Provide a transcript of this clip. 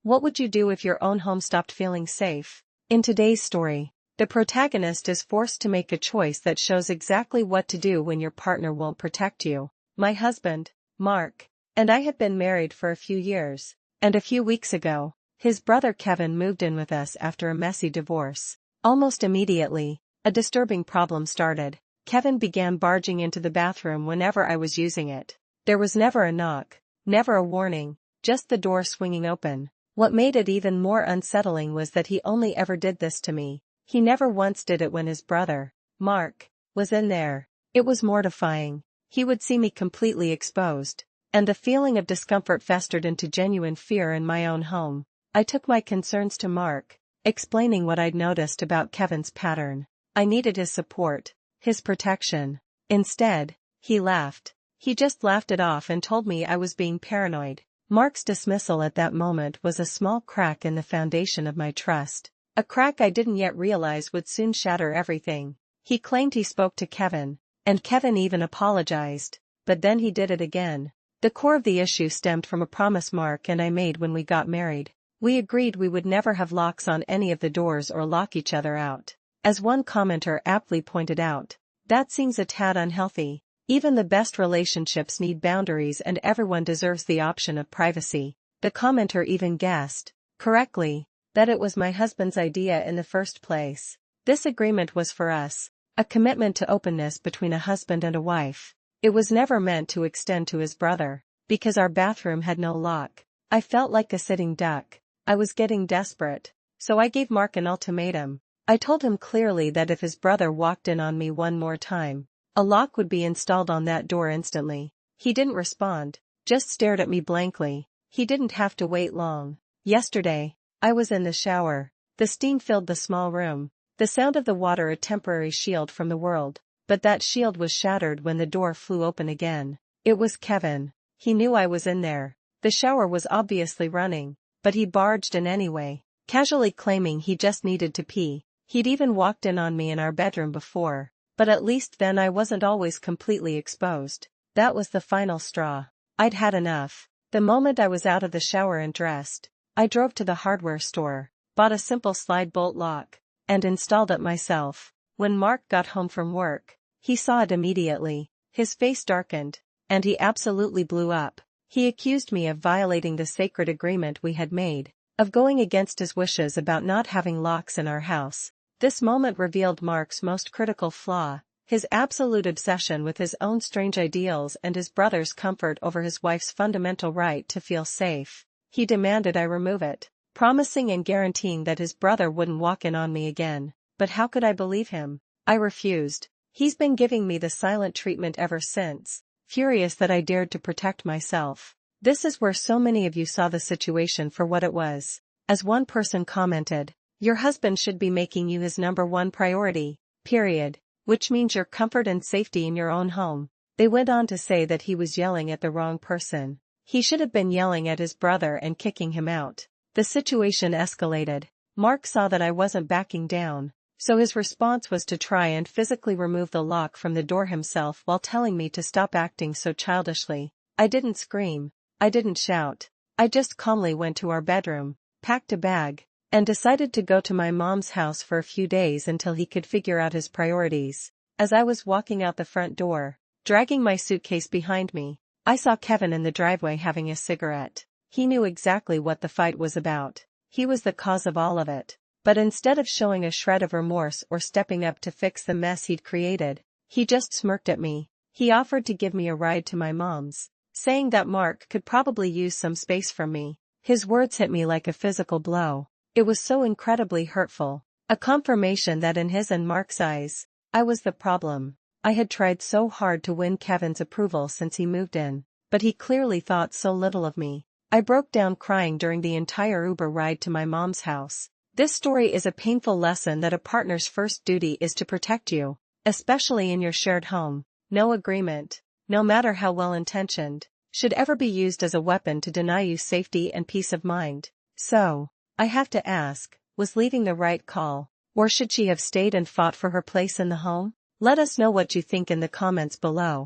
What would you do if your own home stopped feeling safe? In today's story, the protagonist is forced to make a choice that shows exactly what to do when your partner won't protect you. My husband, Mark, and I had been married for a few years, and a few weeks ago, his brother Kevin moved in with us after a messy divorce. Almost immediately, a disturbing problem started. Kevin began barging into the bathroom whenever I was using it. There was never a knock, never a warning, just the door swinging open. What made it even more unsettling was that he only ever did this to me. He never once did it when his brother, Mark, was in there. It was mortifying. He would see me completely exposed, and the feeling of discomfort festered into genuine fear in my own home. I took my concerns to Mark, explaining what I'd noticed about Kevin's pattern. I needed his support, his protection. Instead, he laughed. He just laughed it off and told me I was being paranoid. Mark's dismissal at that moment was a small crack in the foundation of my trust. A crack I didn't yet realize would soon shatter everything. He claimed he spoke to Kevin, and Kevin even apologized, but then he did it again. The core of the issue stemmed from a promise Mark and I made when we got married. We agreed we would never have locks on any of the doors or lock each other out. As one commenter aptly pointed out, that seems a tad unhealthy. Even the best relationships need boundaries and everyone deserves the option of privacy. The commenter even guessed, correctly, that it was my husband's idea in the first place. This agreement was for us, a commitment to openness between a husband and a wife. It was never meant to extend to his brother, because our bathroom had no lock. I felt like a sitting duck. I was getting desperate, so I gave Mark an ultimatum. I told him clearly that if his brother walked in on me one more time, a lock would be installed on that door instantly. He didn't respond, just stared at me blankly. He didn't have to wait long. Yesterday, I was in the shower. The steam filled the small room, the sound of the water a temporary shield from the world, but that shield was shattered when the door flew open again. It was Kevin. He knew I was in there. The shower was obviously running, but he barged in anyway, casually claiming he just needed to pee. He'd even walked in on me in our bedroom before, but at least then I wasn't always completely exposed. That was the final straw. I'd had enough. The moment I was out of the shower and dressed, I drove to the hardware store, bought a simple slide bolt lock, and installed it myself. When Mark got home from work, he saw it immediately. His face darkened, and he absolutely blew up. He accused me of violating the sacred agreement we had made, of going against his wishes about not having locks in our house. This moment revealed Mark's most critical flaw, his absolute obsession with his own strange ideals and his brother's comfort over his wife's fundamental right to feel safe. He demanded I remove it, promising and guaranteeing that his brother wouldn't walk in on me again. But how could I believe him? I refused. He's been giving me the silent treatment ever since, furious that I dared to protect myself. This is where so many of you saw the situation for what it was. As one person commented, your husband should be making you his number one priority, period, which means your comfort and safety in your own home. They went on to say that he was yelling at the wrong person. He should have been yelling at his brother and kicking him out. The situation escalated. Mark saw that I wasn't backing down, so his response was to try and physically remove the lock from the door himself while telling me to stop acting so childishly. I didn't scream. I didn't shout. I just calmly went to our bedroom, packed a bag, and decided to go to my mom's house for a few days until he could figure out his priorities. As I was walking out the front door, dragging my suitcase behind me, I saw Kevin in the driveway having a cigarette. He knew exactly what the fight was about. He was the cause of all of it. But instead of showing a shred of remorse or stepping up to fix the mess he'd created, he just smirked at me. He offered to give me a ride to my mom's, saying that Mark could probably use some space from me. His words hit me like a physical blow. It was so incredibly hurtful, a confirmation that in his and Mark's eyes, I was the problem. I had tried so hard to win Kevin's approval since he moved in, but he clearly thought so little of me. I broke down crying during the entire Uber ride to my mom's house. This story is a painful lesson that a partner's first duty is to protect you, especially in your shared home. No agreement, no matter how well-intentioned, should ever be used as a weapon to deny you safety and peace of mind. So, I have to ask, was leaving the right call, or should she have stayed and fought for her place in the home? Let us know what you think in the comments below.